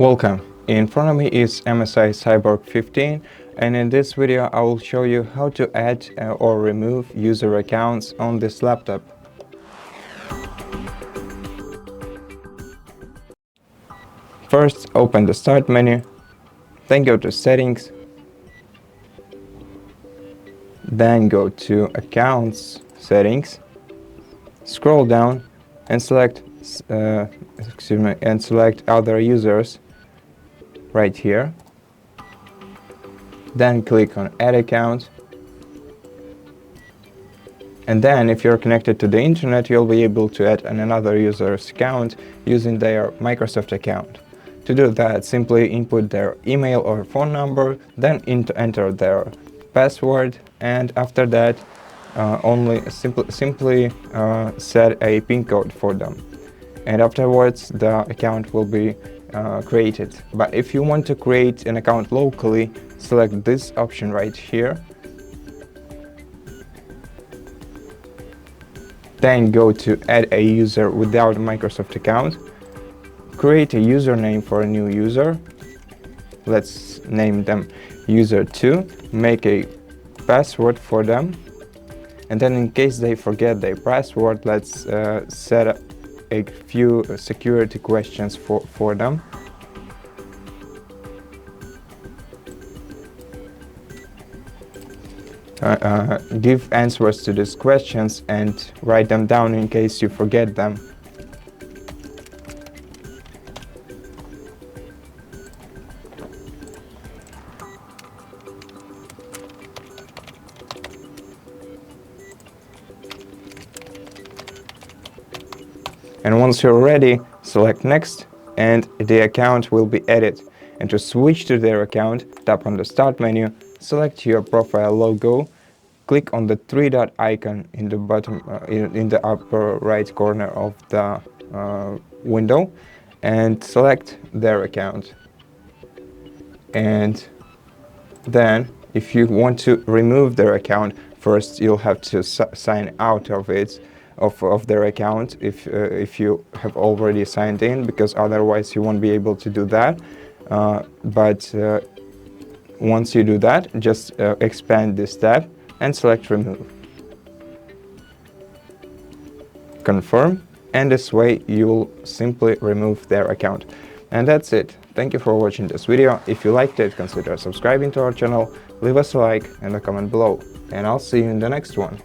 Welcome. In front of me is MSI Cyborg 15, and in this video I will show you how to add or remove user accounts on this laptop. First, open the Start menu, then go to Settings, then go to Accounts Settings, scroll down and select Other Users right here. Then click on Add Account, and then if you're connected to the internet, you'll be able to add another user's account using their Microsoft account. To do that, simply input their email or phone number, then enter their password, and after that simply set a PIN code for them, and afterwards the account will be created. But if you want to create an account locally, select this option right here, then go to Add a User without a Microsoft account, create a username for a new user. Let's name them user2, make a password for them, and then in case they forget their password, let's set a few security questions for them. Give answers to these questions and write them down in case you forget them. And once you're ready, select Next, and the account will be added. And to switch to their account, tap on the Start menu, select your profile logo, click on the three-dot icon in the bottom, in the upper right corner of the window, and select their account. And then, if you want to remove their account, first you'll have to sign out of it. Of their account if you have already signed in, because otherwise you won't be able to do that. But once you do that, just expand this tab and select Remove. Confirm, and this way you'll simply remove their account. And that's it. Thank you for watching this video. If you liked it, consider subscribing to our channel, leave us a like and a comment below, and I'll see you in the next one.